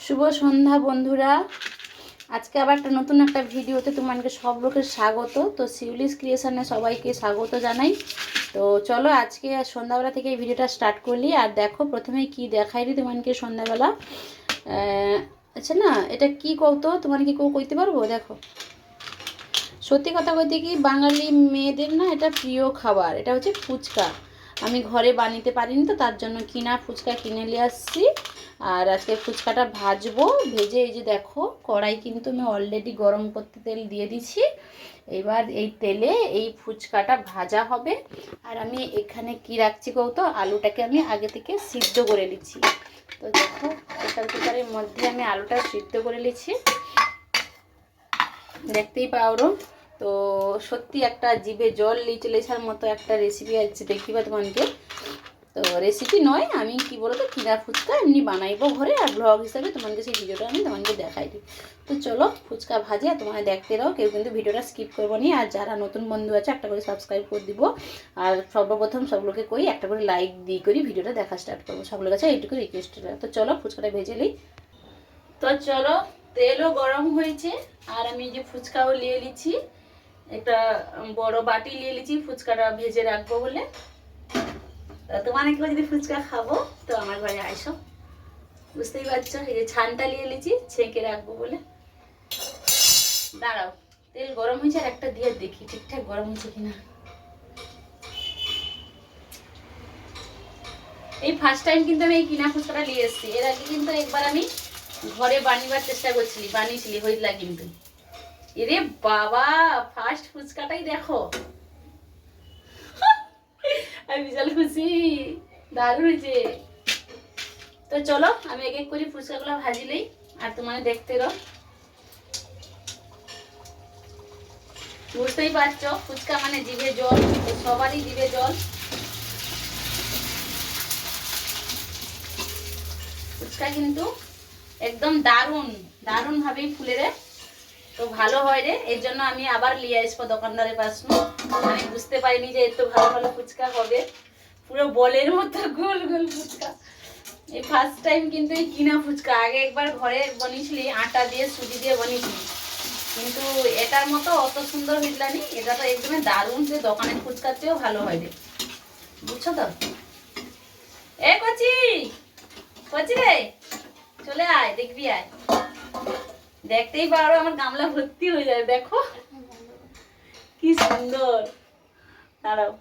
শুভ সন্ধ্যা বন্ধুরা। আজকে আবার নতুন একটা ভিডিওতে তোমাদেরকে সব লোকের স্বাগত। তো শিউলিস ক্রিয়েশনে সবাইকে স্বাগত জানাই। তো চলো আজকে সন্ধ্যাবেলা থেকে এই ভিডিওটা স্টার্ট করলি। আর দেখো প্রথমেই কি দেখাইলি তোমাদেরকে সন্ধ্যাবেলা। আচ্ছা না, এটা কি কৌতো তোমার কি কইতে পারবো? দেখো, সত্যি কথা কইতে কি, বাঙালি মেয়েদের না এটা প্রিয় খাবার। এটা হচ্ছে ফুচকা। আমি ঘরে বানাতে পারিনি, তো তার জন্য কিনা ফুচকা কিনে নিয়ে আসছি। আর আজকে ফুচকাটা ভাজবো। ভেজে এই যে দেখো, কড়াই কিন্তু আমি অলরেডি গরম করতে তেল দিয়ে দিছি। এবার এই তেলে এই ফুচকাটা ভাজা হবে। আর আমি এখানে কি রাখছি কৌতো, আলুটাকে আমি আগে থেকে সিদ্ধ করে নিচ্ছি। তো দেখো, প্রেসার কুকারের মধ্যে আমি আলুটা সিদ্ধ করে নিচ্ছি, দেখতেই পাওরো। তো সত্যি একটা জিভে জল লেছার মতো একটা রেসিপি আছে, দেখিবা তোমাকে। তো রেসিপি নয়, আমি কি বলতো কিনা ফুচকা এমনি বানাইবো ঘরে, আর ব্লগ হিসাবে তোমাকে সেই ভিডিওটা আমি তোমাকে দেখাই দিই। তো চলো ফুচকা ভাজি আর তোমার দেখতে দাও, কেউ কিন্তু ভিডিওটা স্কিপ করবো নি। আর যারা নতুন বন্ধু আছে একটা করে সাবস্ক্রাইব করে দিব। আর সর্বপ্রথম সবগুলোকে কই একটা করে লাইক দিয়ে করি ভিডিওটা দেখা স্টার্ট করবো, সবগুলোর কাছে এইটুকু রিকোয়েস্ট। তো চলো ফুচকাটা ভেজে নিই। তো চলো, তেলও গরম হয়েছে আর আমি যে ফুচকাও নিয়ে নিচ্ছি। একটা বড় বাটি নিয়ে নিচ্ছি ফুচকাটা ভেজে রাখবো বলে। তোমার কেউ যদি ফুচকা খাবো তো আমার ঘরে আইসো, বুঝতেই পারছো। এই যে ছানটা নিয়ে নিচ্ছি ছেঁকে রাখবো বলে। দাঁড়াও, তেল গরম হয়েছে আর একটা দিয়ে দেখি ঠিকঠাক গরম হয়েছে কিনা। এই ফার্স্ট টাইম কিন্তু আমি এই কিনা ফুচকাটা নিয়ে এসেছি। এর আগে কিন্তু একবার আমি ঘরে বানিবার চেষ্টা করছিলি, বানিয়েছিলি, হইলা কিন্তু। এরে বাবা, ফার্স্ট ফুচকাটাই দেখো, আমি বিশাল খুশি, দারুণ হয়েছে। তো চলো আমি এক এক করে ফুচকাগুলো ভাজিলেই আর তোমার দেখতে রো। বুঝতেই পারছো ফুচকা মানে জিভে জল, সবারই জিভে জল। ফুচকা কিন্তু একদম দারুণ দারুণ ভাবেই ফুলে রে। তো ভালো হয় রে, এর জন্য আমি আবার লিয়ে আসবো দোকানদারের পাশ। আমি বুঝতে পারিনি যে এত ভালো ভালো ফুচকা হবে, পুরো বলের মতো গোল গোল ফুচকা। এই ফার্স্ট টাইম কিন্তু এই কিনা ফুচকা। আগে একবার ঘরে বানিয়েছিলি, আটা দিয়ে সুজি দিয়ে বানিয়েছিলি, কিন্তু এটার মতো অত সুন্দর হইল নি। এটা তো একদমই দারুণ, যে দোকানের ফুচকার চেয়েও ভালো হয় রে, বুঝছো তো। এ কচি কচি রে, চলে আয়, দেখবি আয়। দেখতেই পারো আমার গামলা ভর্তি হয়ে যায়, দেখো কি সুন্দর। দাঁড়াও,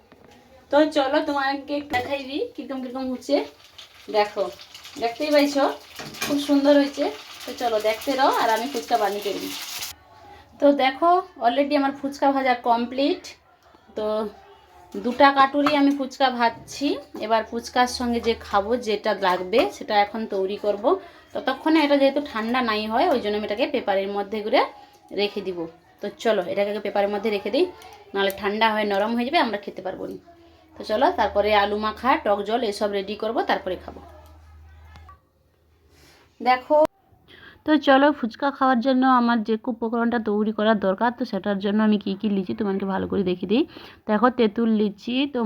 তো চলো তোমাকে দেখাইবি কিরকম কিরকম হচ্ছে। দেখো, দেখতেই পাইছো খুব সুন্দর হয়েছে। তো চলো দেখতে দাও আর আমি ফুচকা বানিয়ে ফেলি। তো দেখো অলরেডি আমার ফুচকা ভাজা কমপ্লিট। তো দুটা কাটুরি আমি ফুচকা ভাজছি। এবার ফুচকার সঙ্গে যে খাবো যেটা লাগবে সেটা এখন তৈরি করব। ততক্ষণে এটা যেহেতু ঠান্ডা নাই হয়, ওই জন্য আমি এটাকে পেপারের মধ্যে করে রেখে দিব। তো চলো এটাকে পেপারের মধ্যে রেখে দিই, নাহলে ঠান্ডা হয়ে নরম হয়ে যাবে, আমরা খেতে পারবো না। তো চলো তারপরে আলু মাখা, টক জল এসব রেডি করব, তারপরে খাবো। দেখো, তো চলো ফুচকা খাওয়ার জন্য আমার যে উপকরণটা তৈরি করার দরকার, তো সেটার জন্য আমি কী কী লিচি তোমাকে ভালো করে দেখিয়ে দিই। দেখো তেঁতুল লিচি, তো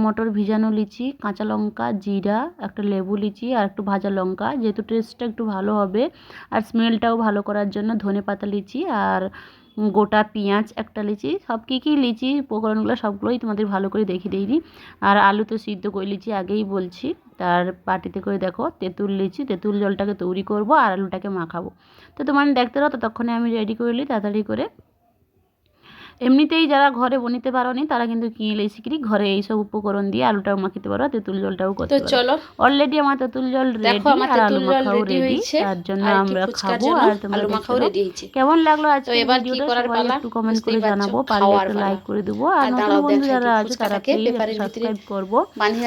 মটর ভিজানো লিচি, কাঁচা লঙ্কা, জিরা, একটা লেবু লিচি আর একটু ভাজা লঙ্কা, যেহেতু টেস্টটা একটু ভালো হবে আর স্মেলটাও ভালো করার জন্য ধনে পাতা লিচি, আর গোটা পেঁয়াজ একটা লিচি। সব কী লিচি উপকরণগুলো সবগুলোই তোমাদের ভালো করে দেখিয়ে দিইনি। আর আলু তো সিদ্ধ করে লিচি আগেই বলছি। তার বাটিতে করে দেখো তেঁতুল লিচি, তেঁতুল জলটাকে তৈরি করব আর আলুটাকে মাখাবো। তো তোমার দেখতে দাও, ততক্ষণে আমি রেডি করে নিই তাড়াতাড়ি করে। এমনিতেই যারা ঘরে বানাতে পারো নি তারা কিন্তু কিনে লেছি কি ঘরে এইসব উপকরণ দিয়ে আলুটাও মাখিতে পারো, তেঁতুল জলটাও করতে পারো। তো চলো অলরেডি আমার তেঁতুল জল রেডি আর আলু মাখাও রেডি, তার জন্য আমরা খাবো। আর তোমরা মাখাও রেডি হয়েছে। কেমন লাগলো আজকে ভিডিওটা সবাই একটু কমেন্ট করে জানাবো, পারলে একটু লাইক করে দেবো। আর নতুন বন্ধু যারা আছে তারা প্লিজ সাবস্ক্রাইব করবো,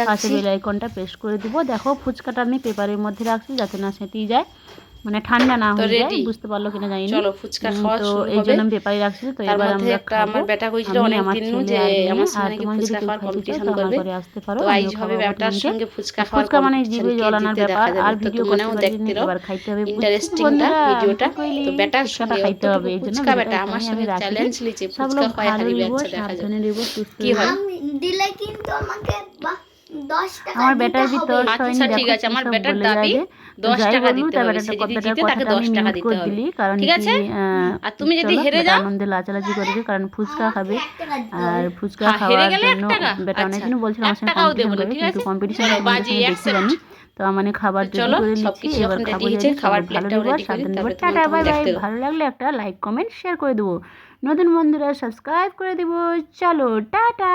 পাশে বেল আইকনটা প্রেস করে দিব। দেখো ফুচকাটা আমি পেপারের মধ্যে রাখছি যাতে না সেঁতেই যায়, মানে ঠান্ডা না হয়ে যায়। বুঝতে পারলো কিনা জানি না। চলো ফুচকা খাওয়া শুরু হবে। তো এই জন্য আমি পেপারে রাখছি। তো এবার আমরা খাবো। আমার বেটা কইছিল অনেক দিন যে আমার সামনে কি ফুচকা খাওয়ার কম্পিটিশন করবে, আসতে পারো। তো আইজ হবে বেটার সঙ্গে ফুচকা খাওয়ার ফুচকা মানে জিভে জল আনার ব্যাপার। আর ভিডিও করতে দেখতে রো, এবার খাইতে হবে। ইন্টারেস্টিংটা ভিডিওটা। তো বেটার সঙ্গে খাইতে হবে, এই জন্য ফুচকা বেটা আমার সঙ্গে চ্যালেঞ্জ লিছে ফুচকা খাওয়া হারিবে। আচ্ছা দেখা যাবে কি হয়। দিলে কিন্তু আমাকে আমার বেটার ভিতর আচ্ছা ঠিক আছে, আমার বেটার দাবি 10 টাকা দিতে হবে। সে যদি জিতে তাকে 10 টাকা দিতে হবে, ঠিক আছে? আর তুমি যদি হেরে যাও আনন্দে লাচালাচি করেছে, কারণ ফুচকা খাবে আর ফুচকা হেরে খাওয়ার গেলে 1 জন্য টাকা। বেটা আচ্ছা, অনেকদিনও বলছিল আমার 1 সঙ্গে টাকাও দেবো কম্পিটিশন না, করবে, ঠিক কিন্তু আছে? কম্পিটিশন চলো তোমাদের বাজি সঙ্গে দেখি অ্যাকসেপ্ট। জানি। তো মানে খাবার রেডি চলো করে নিচ্ছি, সবকিছু এবার যখন খাবো রেডি হয়েছে, জানি। খাবার সবাই ভালো প্লেটটাও দেবো, রেডি করি, সাবধান দেবো, তারপরে টাটা তোমাদের বাই বাই। দেখতে দেবো। ভালো লাগলে একটা লাইক কমেন্ট শেয়ার করে দেবো, নতুন বন্ধুরা সাবস্ক্রাইব করে দেবো। চলো টাটা।